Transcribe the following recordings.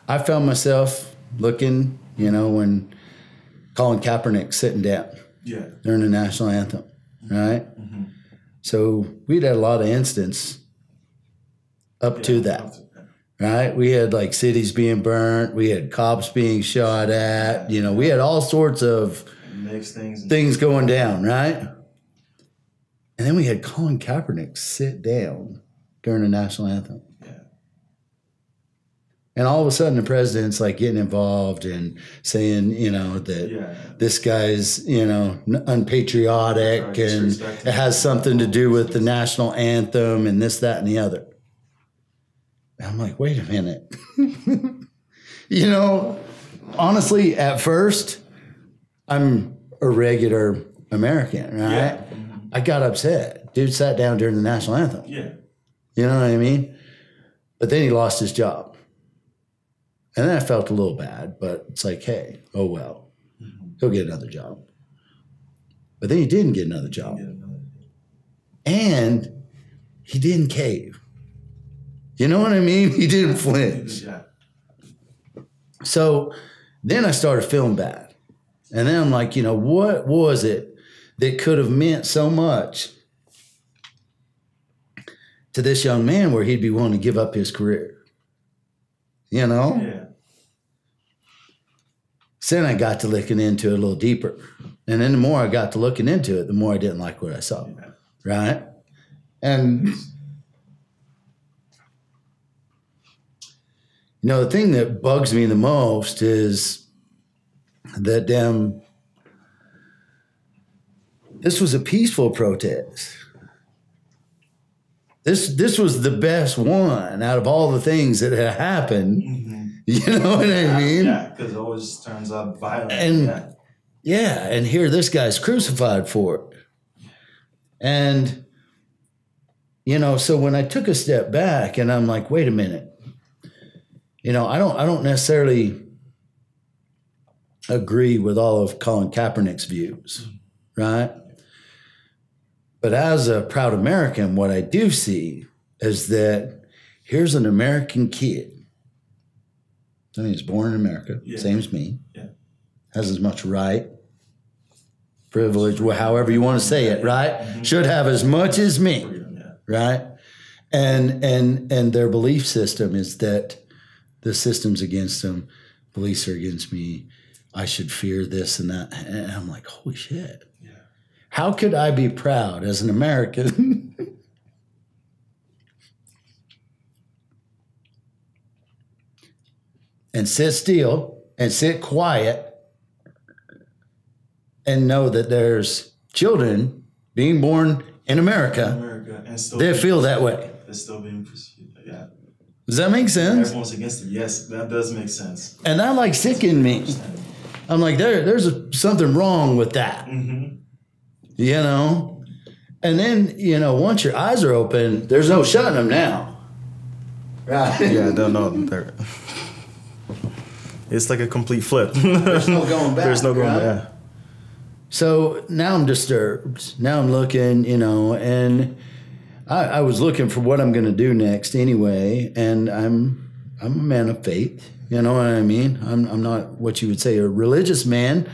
I found myself looking, when Colin Kaepernick sitting down during the national anthem, right? Mm-hmm. So we'd had a lot of incidents up to that, right? We had like cities being burnt. We had cops being shot at. We had all sorts of mixed things going down, right? And then we had Colin Kaepernick sit down during the national anthem. And all of a sudden, the president's like getting involved and saying, that this guy's, unpatriotic and it has something to do with the national anthem and this, that, and the other. And I'm like, wait a minute. Honestly, at first, I'm a regular American, right? Yeah. I got upset. Dude sat down during the national anthem. Yeah. You know what I mean? But then he lost his job. And then I felt a little bad, but it's like, hey, oh well, he'll get another job. But then he didn't get another job. And he didn't cave. You know what I mean? He didn't flinch. So then I started feeling bad. And then I'm like, what was it that could have meant so much to this young man where he'd be willing to give up his career? Yeah. So then I got to looking into it a little deeper. And then the more I got to looking into it, the more I didn't like what I saw. Yeah. Right? And, the thing that bugs me the most is that this was a peaceful protest. This was the best one out of all the things that had happened. Mm-hmm. You know what I mean? Yeah, because it always turns out violent. And and here this guy's crucified for it. And, so when I took a step back and I'm like, wait a minute, I don't necessarily agree with all of Colin Kaepernick's views, right? But as a proud American, what I do see is that here's an American kid. I mean, he's born in America, same as me. Yeah. Has as much right, privilege, however you want to say it, right? Mm-hmm. Should have as much as me, right? And their belief system is that the system's against them, police are against me, I should fear this and that. And I'm like, holy shit. How could I be proud as an American and sit still and sit quiet and know that there's children being born in America and still that feel that way? They're still being pursued. Yeah. Does that make sense? Everyone's against it. Yes, that does make sense. And that sickened me. I'm like, there's something wrong with that. Mm-hmm. And then, once your eyes are open, there's no shutting them now. Right? Yeah, I don't know. It's like a complete flip. There's no going back. There's no going back. So now I'm disturbed. Now I'm looking, and I was looking for what I'm going to do next anyway. And I'm a man of faith. You know what I mean? I'm not what you would say a religious man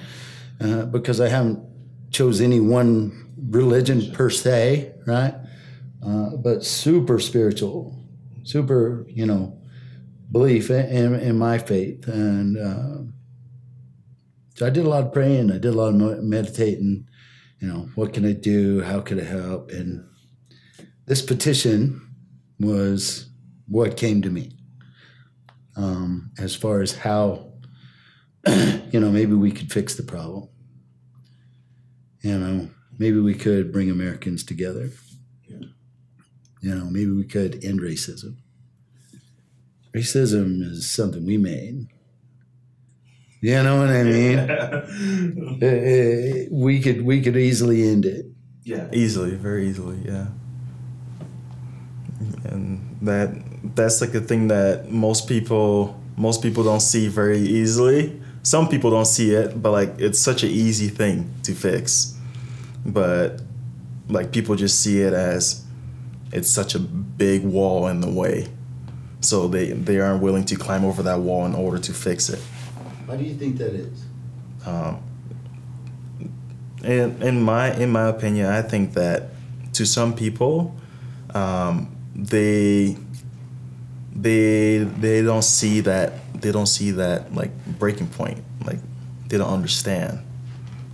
because I haven't chose any one religion per se, right? But super spiritual, super, belief in my faith. And so I did a lot of praying. I did a lot of meditating. What can I do? How can I help? And this petition was what came to me as far as how, maybe we could fix the problem. Maybe we could bring Americans together. Maybe we could end racism. Racism is something we made. You know what I mean? We could easily end it. Yeah, easily, very easily, yeah. And that's like a thing that most people don't see very easily. Some people don't see it, but it's such an easy thing to fix. But people just see it as it's such a big wall in the way. so they aren't willing to climb over that wall in order to fix it. Why do you think that is? In my opinion, I think that to some people, they don't see that like breaking point, like they don't understand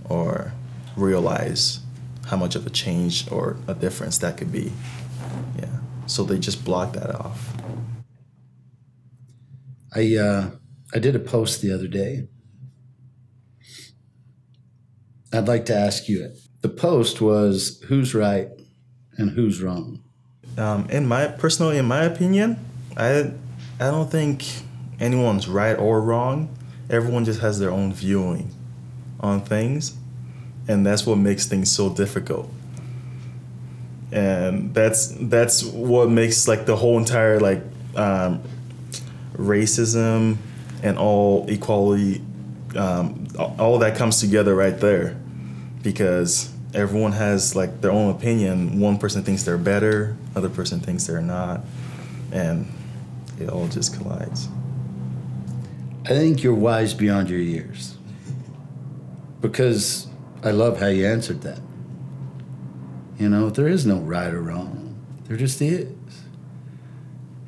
or realize how much of a change or a difference that could be. Yeah, so they just block that off. I did a post the other day. I'd like to ask you it. The post was who's right and who's wrong. In my opinion, I don't think anyone's right or wrong. Everyone just has their own viewing on things, and that's what makes things so difficult. And that's what makes like the whole entire like racism and all equality, all that comes together right there, because everyone has like their own opinion. One person thinks they're better, other person thinks they're not, and it all just collides. I think you're wise beyond your years, because I love how you answered that. You know, there is no right or wrong. There just is.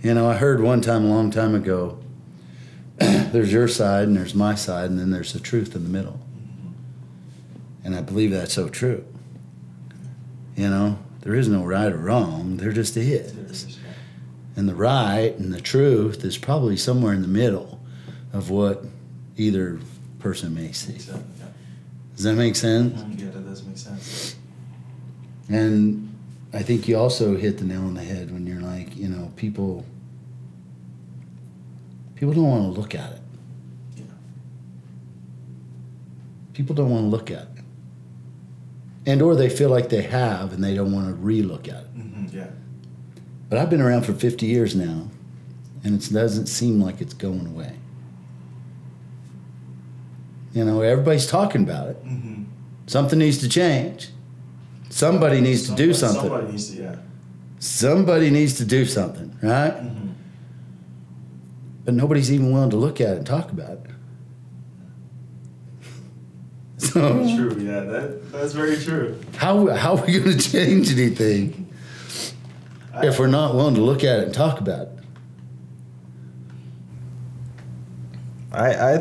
You know, I heard one time, a long time ago, there's your side and there's my side, and then there's the truth in the middle. And I believe that's so true. You know, there is no right or wrong. There just is. And the right and the truth is probably somewhere in the middle of what either person may see. Does that make sense? Yeah, that does make sense. And I think you also hit the nail on the head when you're like, you know, people don't want to look at it. Yeah. People don't want to look at it. And or they feel like they have and they don't want to re-look at it. Mm-hmm, yeah. But I've been around for 50 years now, and it doesn't seem like it's going away. You know, everybody's talking about it. Mm-hmm. Something needs to change. Somebody needs to do something. Somebody needs to, yeah. Somebody needs to do something, right? Mm-hmm. But nobody's even willing to look at it and talk about it. So, That's true, yeah. That's very true. how are we going to change anything if we're not willing to look at it and talk about it? I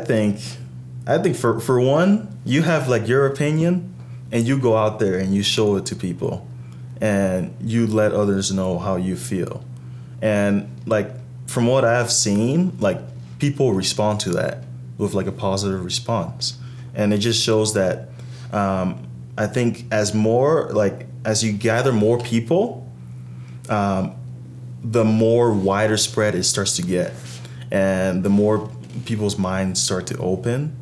think for one, you have like your opinion, and you go out there and you show it to people, and you let others know how you feel. And like from what I've seen, like people respond to that with like a positive response, and it just shows that I think as you gather more people, the more wider spread it starts to get, and the more people's minds start to open.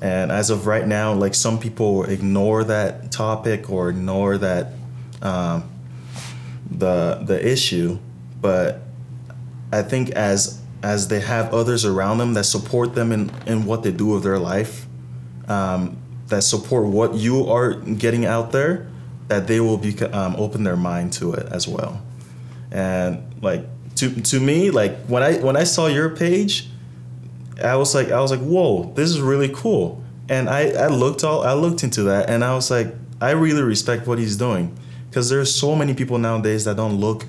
And as of right now, like some people ignore that topic or ignore that the issue, but I think as they have others around them that support them in what they do with their life, that support what you are getting out there, that they will open their mind to it as well. And like to me, like when I saw your page, I was like, whoa, this is really cool. And I looked into that, and I was like, I really respect what he's doing, because there's so many people nowadays that don't look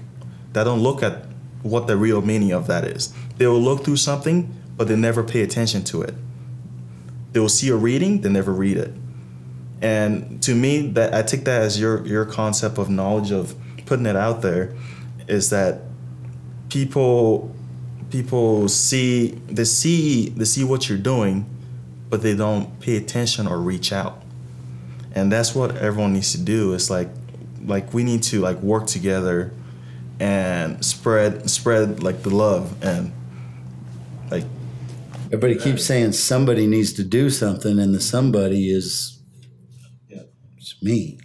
at what the real meaning of that is. They will look through something, but they never pay attention to it. They will see a reading, they never read it. And to me, that I take that as your concept of knowledge, of putting it out there, is that people see what you're doing, but they don't pay attention or reach out. And that's what everyone needs to do. It's like we need to like work together and spread like the love, and like Everybody keeps saying somebody needs to do something, and the somebody is it's me.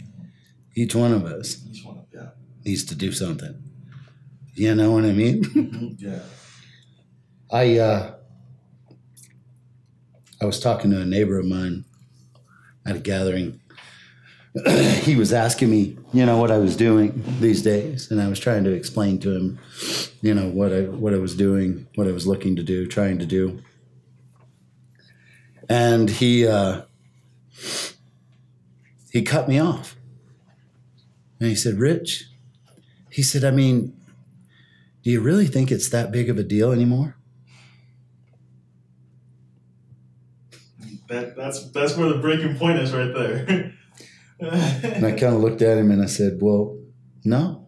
Each one of us needs to do something. You know what I mean? Yeah. I was talking to a neighbor of mine at a gathering he was asking me, you know, what I was doing these days, and I was trying to explain to him, you know, what I was doing, what I was looking to do, trying to do. And he cut me off. And he said, Rich, he said, I mean, do you really think it's that big of a deal anymore? That's where the breaking point is right there. And I kind of looked at him and I said, well, no.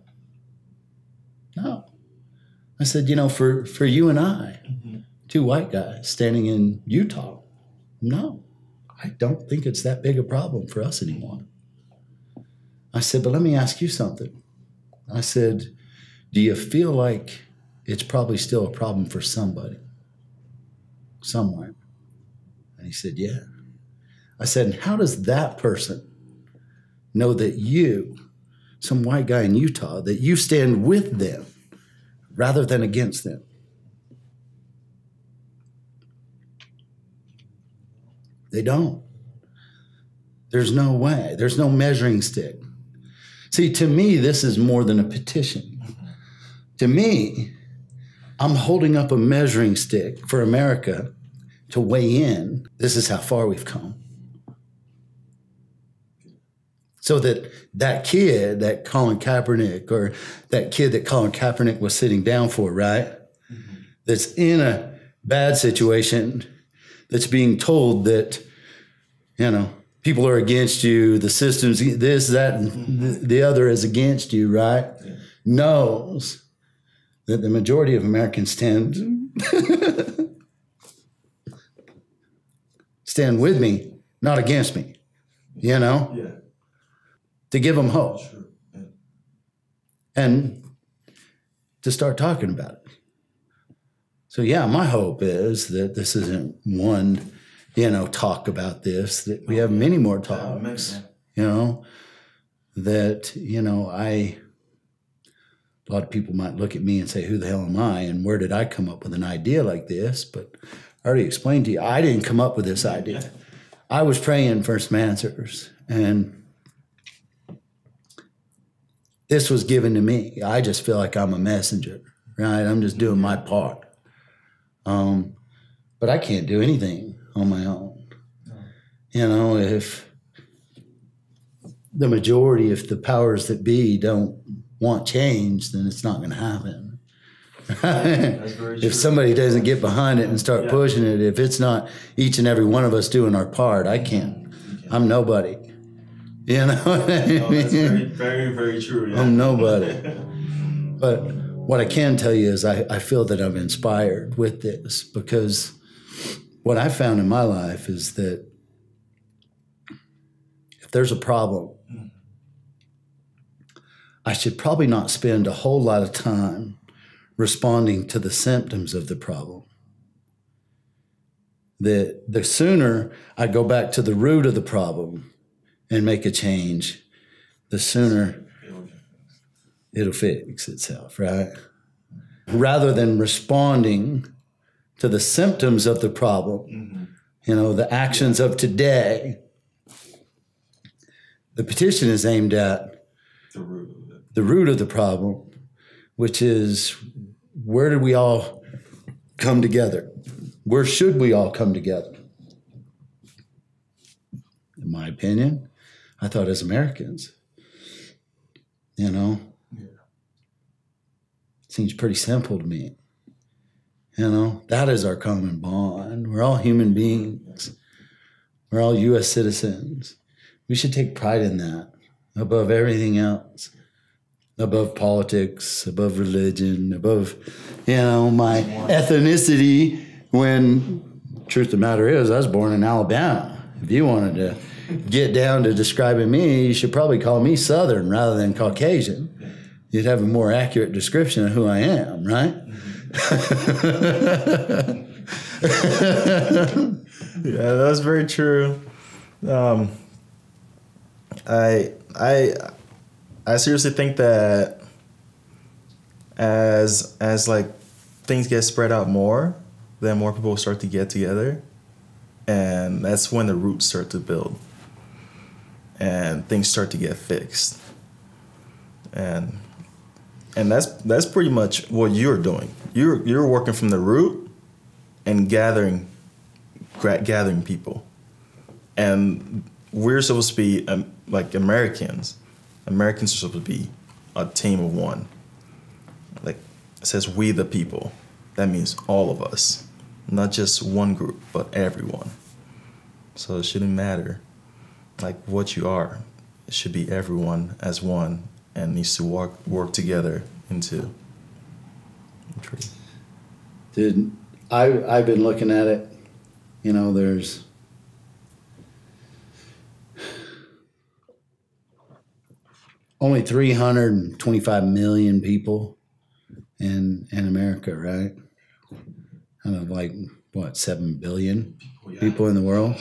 I said, you know, for you and I, two white guys standing in Utah, no, I don't think it's that big a problem for us anymore. I said, but let me ask you something. I said, do you feel like it's probably still a problem for somebody somewhere? And he said, yeah. I said, and how does that person know that you, some white guy in Utah, that you stand with them rather than against them? They don't. There's no way. There's no measuring stick. See, to me, this is more than a petition. To me, I'm holding up a measuring stick for America to weigh in. This is how far we've come. So that kid, that Colin Kaepernick, or that kid that Colin Kaepernick was sitting down for, right? Mm-hmm. That's in a bad situation, that's being told that, you know, people are against you, the system's this, that, and the other is against you, right? Yeah. Knows that the majority of Americans stand with me, not against me, you know? Yeah. To give them hope. Sure. Yeah. And to start talking about it. So yeah, my hope is that this isn't one, you know, talk about this, that we have many more talks, you know, that, you know, a lot of people might look at me and say, who the hell am I? And where did I come up with an idea like this? But I already explained to you, I didn't come up with this idea. I was praying for some answers, and this was given to me. I just feel like I'm a messenger, right? I'm just doing my part. But I can't do anything on my own. No. You know, if the majority, if the powers that be don't want change, then it's not going to happen. That's very true. If somebody doesn't get behind it and start pushing it, if it's not each and every one of us doing our part, I can't. I'm nobody. You know what I mean? That's very, very, very true. Yeah. I'm nobody. But what I can tell you is I feel that I'm inspired with this, because what I found in my life is that if there's a problem, I should probably not spend a whole lot of time responding to the symptoms of the problem. That the sooner I go back to the root of the problem and make a change, the sooner it'll fix itself, right? Rather than responding to the symptoms of the problem, you know, the actions of today, the petition is aimed at the root of the problem, which is, where did we all come together? Where should we all come together? In my opinion, I thought as Americans, you know, it seems pretty simple to me. You know, that is our common bond. We're all human beings. We're all U.S. citizens. We should take pride in that above everything else, above politics, above religion, above, you know, my ethnicity, when truth of the matter is I was born in Alabama. If you wanted to get down to describing me, you should probably call me Southern rather than Caucasian. You'd have a more accurate description of who I am, right? Yeah, that's very true. I seriously think that as like things get spread out more, then more people will start to get together, and that's when the roots start to build. and things start to get fixed. And that's pretty much what you're doing. You're working from the root and gathering people. And we're supposed to be like Americans. Americans are supposed to be a team of one. Like it says, we the people. That means all of us, not just one group, but everyone. So it shouldn't matter like what you are. It should be everyone as one and needs to work together into a tree. Dude, I've been looking at it. You know, there's only 325 million people in America, right? Out of like, what, 7 billion people in the world?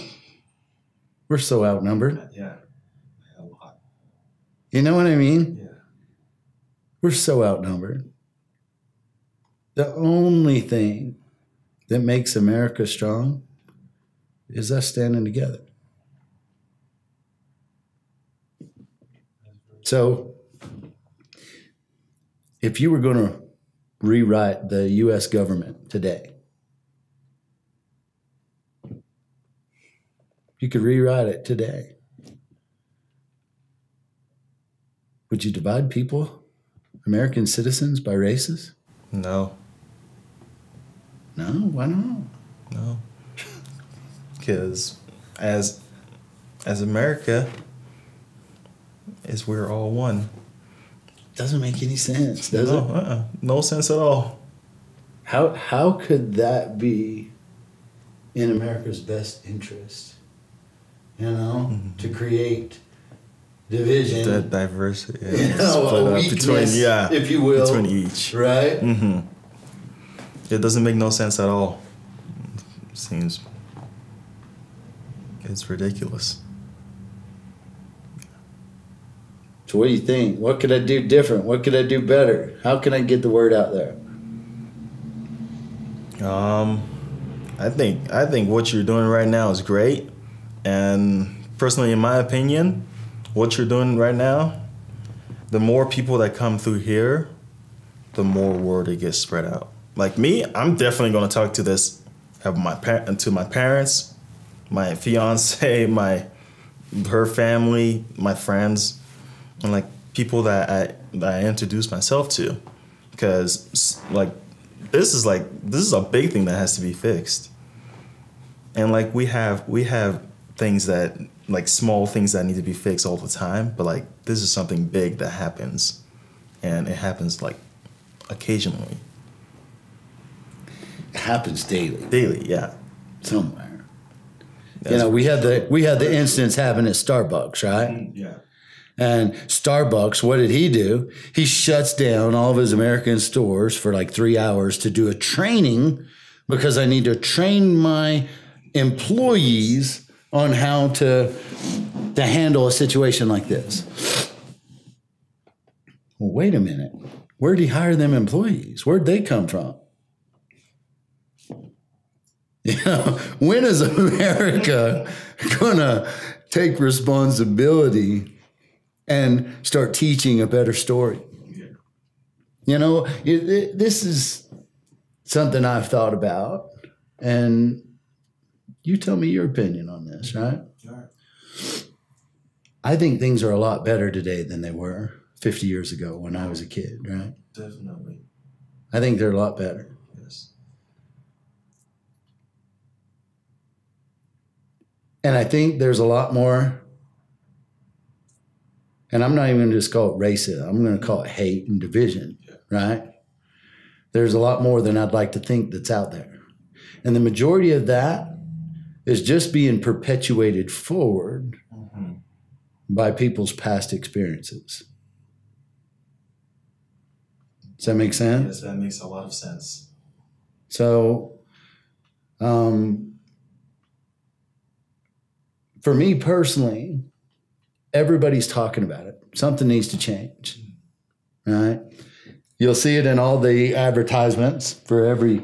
We're so outnumbered. Yeah, a lot. You know what I mean? Yeah. We're so outnumbered. The only thing that makes America strong is us standing together. So, if you were going to rewrite the U.S. government today, you could rewrite it today. Would you divide people, American citizens, by races? No. No? Why not? No. Because as America, we're all one. Doesn't make any sense, does No, it? No sense at all. How could that be in America's best interest? You know, to create division, That diversity, you know, split a up weakness, if you will, between each. right? Mm-hmm. It doesn't make no sense at all. Seems it's ridiculous. So what do you think? What could I do different? What could I do better? How can I get the word out there? I think what you're doing right now is great, and personally, in my opinion, what you're doing right now, the more people that come through here, the more word it gets spread out. Like me, I'm definitely going to talk to my parents, my fiance, her family, my friends, and like people that I introduce myself to, because like this is a big thing that has to be fixed. And like we have things that, like small things that need to be fixed all the time, but like this is something big that happens, and it happens like occasionally. It happens daily. Daily, yeah. Somewhere. You know, we had the instance happen at Starbucks, right? Yeah. And Starbucks, what did he do? He shuts down all of his American stores for like 3 hours to do a training, because I need to train my employees on how to handle a situation like this. Well, wait a minute. Where'd he hire them employees? Where'd they come from? You know, when is America gonna take responsibility and start teaching a better story? You know, this is something I've thought about, and you tell me your opinion on this, right? I think things are a lot better today than they were 50 years ago when I was a kid, right? Definitely. I think they're a lot better. Yes. And I think there's a lot more, and I'm not even going to just call it racism. I'm going to call it hate and division, right? There's a lot more than I'd like to think that's out there. And the majority of that is just being perpetuated forward by people's past experiences. Does that make sense? Yes, that makes a lot of sense. So, for me personally, everybody's talking about it. Something needs to change, right? You'll see it in all the advertisements for every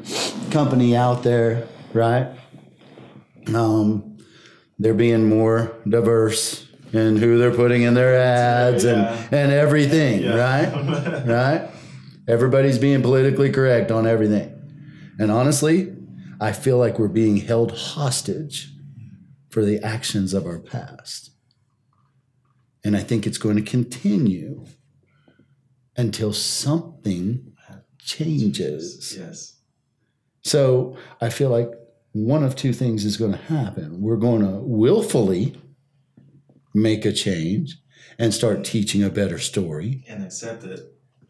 company out there, right? They're being more diverse, and who they're putting in their ads and everything, right? Right? Everybody's being politically correct on everything. And honestly, I feel like we're being held hostage for the actions of our past. And I think it's going to continue until something changes. Yes. So I feel like one of two things is going to happen. We're going to willfully make a change and start teaching a better story. And accept it.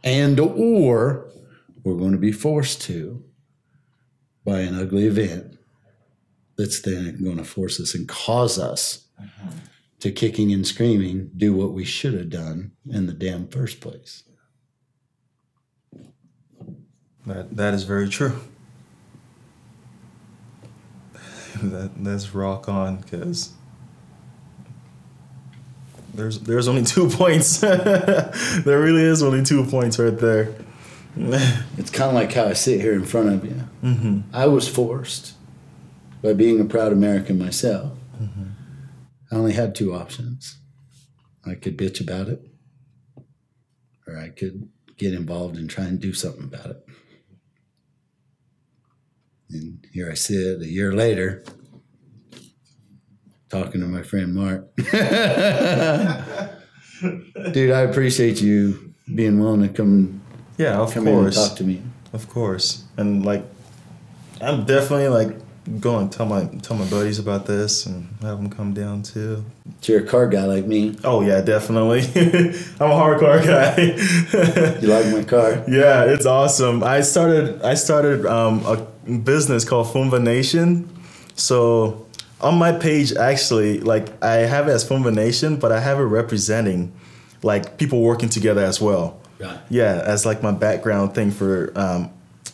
And or we're going to be forced to by an ugly event that's then going to force us and cause us to kicking and screaming, do what we should have done in the damn first place. That is very true. That's rock on, because there's only 2 points. There really is only 2 points right there. It's kind of like how I sit here in front of you. Mm-hmm. I was forced by being a proud American myself. Mm-hmm. I only had 2 options. I could bitch about it, or I could get involved and try and do something about it. And here I sit a year later talking to my friend Mark. Dude, I appreciate you being willing to come in and talk to me. Of course. And like, I'm definitely like going to tell my buddies about this and have them come down too. So you're a car guy like me. Oh yeah, definitely. I'm a hard car guy. You like my car? Yeah, it's awesome. I started a business called Fumva Nation. So on my page, actually, like I have it as Fumva Nation, but I have it representing like people working together as well. Right. Yeah, as like my background thing for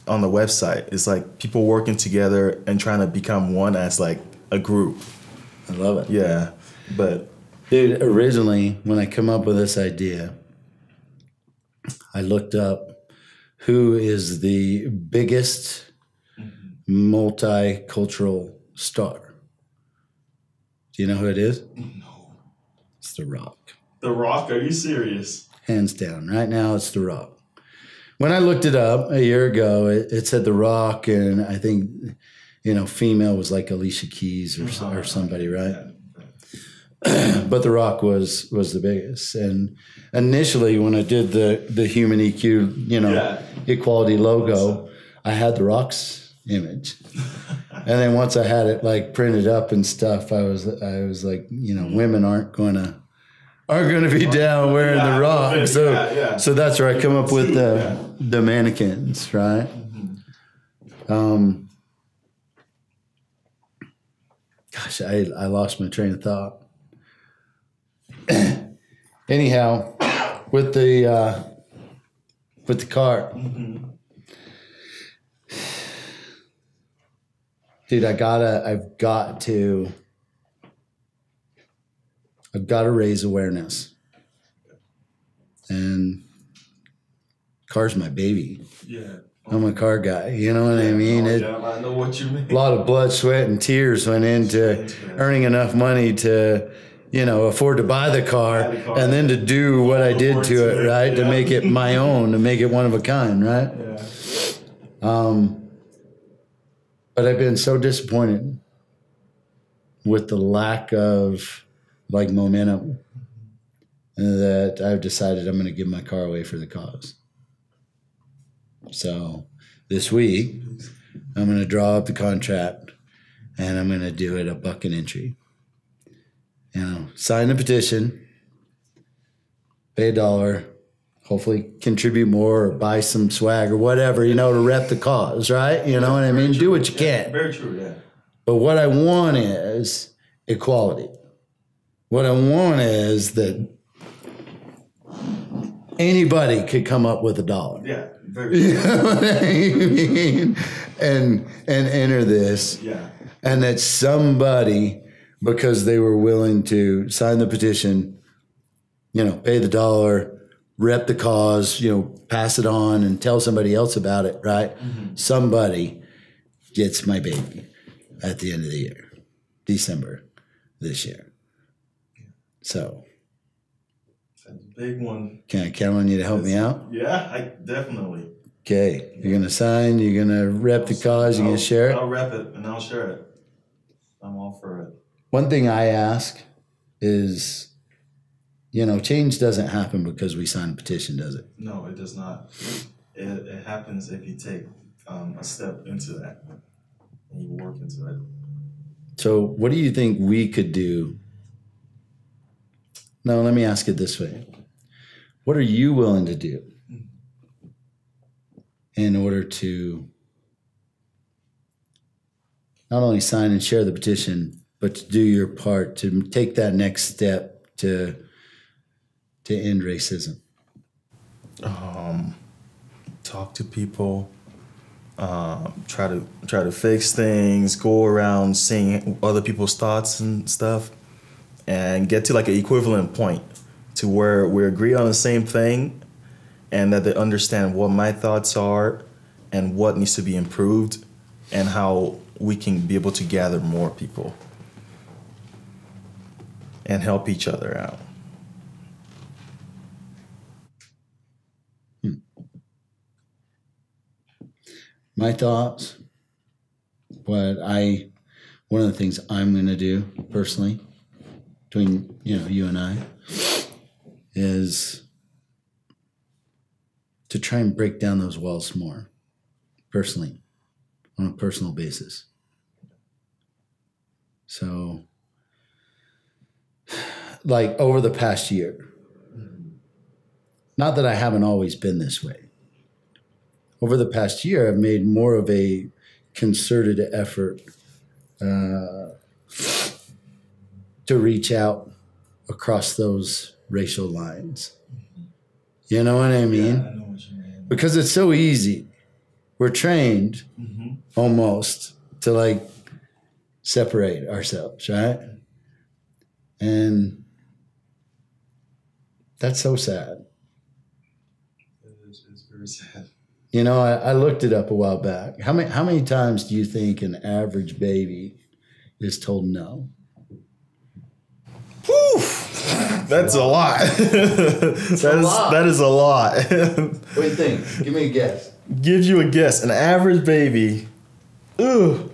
on the website. It's like people working together and trying to become one as like a group. I love it. Yeah, but dude, originally when I come up with this idea, I looked up who is the biggest multicultural star. Do you know who it is? No. It's The Rock. The Rock? Are you serious? Hands down. Right now, it's The Rock. When I looked it up a year ago, it said The Rock, and I think, female was like Alicia Keys or somebody, right? But The Rock was the biggest. And initially, when I did the Human EQ, equality logo, I had The Rock's image. And then once I had it like printed up and stuff, I was like, women aren't going to be down wearing The Rock. So that's where I come up with the mannequins, right? Gosh, I lost my train of thought. Anyhow, with the car, dude, I've got to raise awareness. And car's my baby. Yeah. I'm a car guy. You know what I mean? I know what you mean. A lot of blood, sweat, and tears went into earning enough money to, afford to buy the car and then to do what I did to it, right? Yeah. To make it my own, to make it one of a kind, right? Yeah. But I've been so disappointed with the lack of momentum that I've decided I'm going to give my car away for the cause. So this week, I'm going to draw up the contract and I'm going to do it $1 an entry. Sign the petition, pay $1, hopefully contribute more or buy some swag or whatever, to rep the cause, right? You know what I mean? Do what you can. Very true, yeah. But what I want is equality. What I want is that anybody could come up with $1. Yeah, very true. You know what I mean? And enter this. Yeah. And that somebody, because they were willing to sign the petition, pay the $1, rep the cause, pass it on and tell somebody else about it, right? Mm-hmm. Somebody gets my baby at the end of the year, December this year. So That's a big one. can I count on you to help me out? Yeah, I definitely. Okay. You're going to sign. You're going to rep the cause. You're going to share it. I'll rep it and I'll share it. I'm all for it. One thing I ask is, change doesn't happen because we sign a petition, does it? No, it does not. It happens if you take a step into that and you work into it. So what do you think we could do? No, let me ask it this way. What are you willing to do in order to not only sign and share the petition, but to do your part to take that next step to end racism? Talk to people. Try to fix things. Go around seeing other people's thoughts and stuff, and get to like an equivalent point to where we agree on the same thing, and that they understand what my thoughts are and what needs to be improved, and how we can be able to gather more people and help each other out. My thoughts, one of the things I'm going to do personally, between you and I, is to try and break down those walls more, personally, on a personal basis. So, like over the past year, not that I haven't always been this way. Over the past year, I've made more of a concerted effort to reach out across those racial lines. You know what I mean? Yeah, I know what you mean. Because it's so easy. We're trained almost to like separate ourselves, right? And that's so sad. It's very sad. I looked it up a while back. How many times do you think an average baby is told no? Whew. That's a lot. That is a lot. What do you think? Give me a guess. Give you a guess. An average baby. Ugh.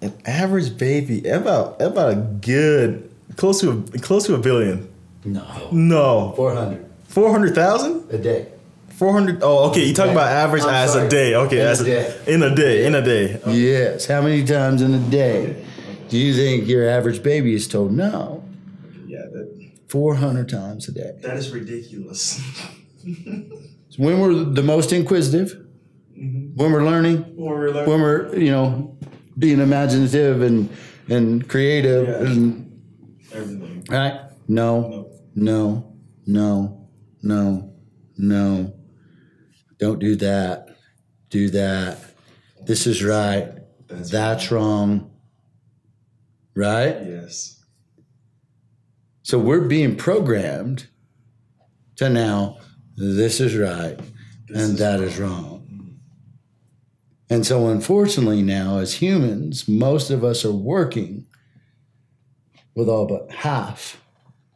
An average baby. About a good close to a billion. No. 400. 400,000? A day. 400. Oh, okay. You talking about average as a day. Okay, in a day. Okay. Yes. How many times in a day do you think your average baby is told no? Yeah, 400 times a day. that is ridiculous. When we're the most inquisitive, when we're learning, when we're being imaginative and creative and Everything. right? No. Don't do that. Do that. This is right. That's wrong. Right? Yes. So we're being programmed to now, this is right and that is wrong. And so unfortunately now, as humans, most of us are working with all but half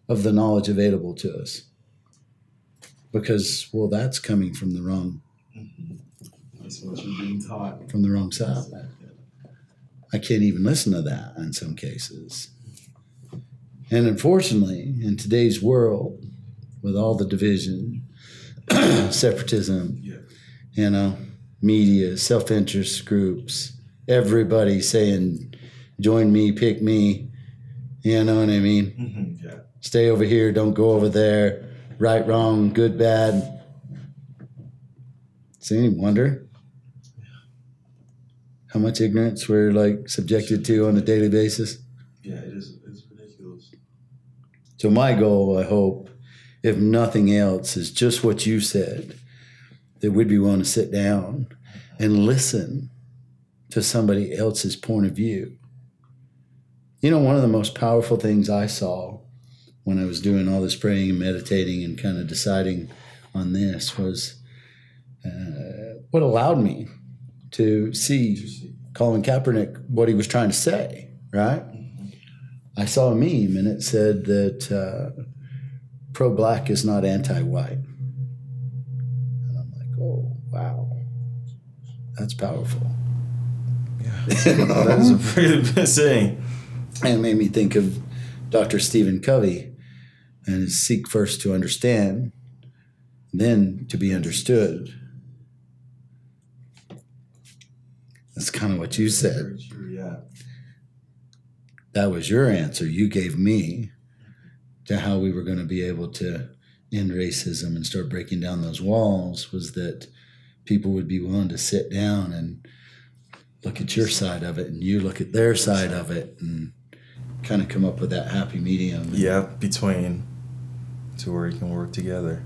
of the knowledge available to us. Because, that's coming from the wrong. That's what you're being taught. From the wrong side. I can't even listen to that in some cases. And unfortunately, in today's world, with all the division, separatism, media, self-interest groups, everybody saying, join me, pick me, you know what I mean? Yeah. Stay over here, don't go over there. Right, wrong, good, bad. Does any wonder how much ignorance we're like subjected to on a daily basis? Yeah, it is. It's ridiculous. So my goal, I hope, if nothing else, is just what you said, that we'd be willing to sit down and listen to somebody else's point of view. One of the most powerful things I saw when I was doing all this praying and meditating and kind of deciding on this was what allowed me to see Colin Kaepernick, what he was trying to say, right? I saw a meme and it said that pro-black is not anti-white. And I'm like, oh, wow. That's powerful. Yeah, that is a pretty big saying. And it made me think of Dr. Stephen Covey and his seek first to understand, then to be understood. That's kind of what you said. Yeah. That was your answer you gave me to how we were going to be able to end racism and start breaking down those walls, was that people would be willing to sit down and look at your side of it and you look at their side of it and kind of come up with that happy medium. Yeah, between to where you can work together.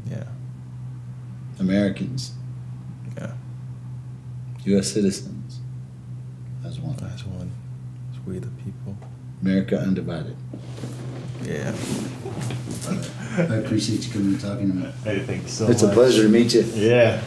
Yeah. Americans. Yeah. U.S. citizens. As one. As one. It's we the people. America Undivided. Yeah. I appreciate you coming and talking to me. Hey, thank you so It's much. a pleasure to meet you. Yeah.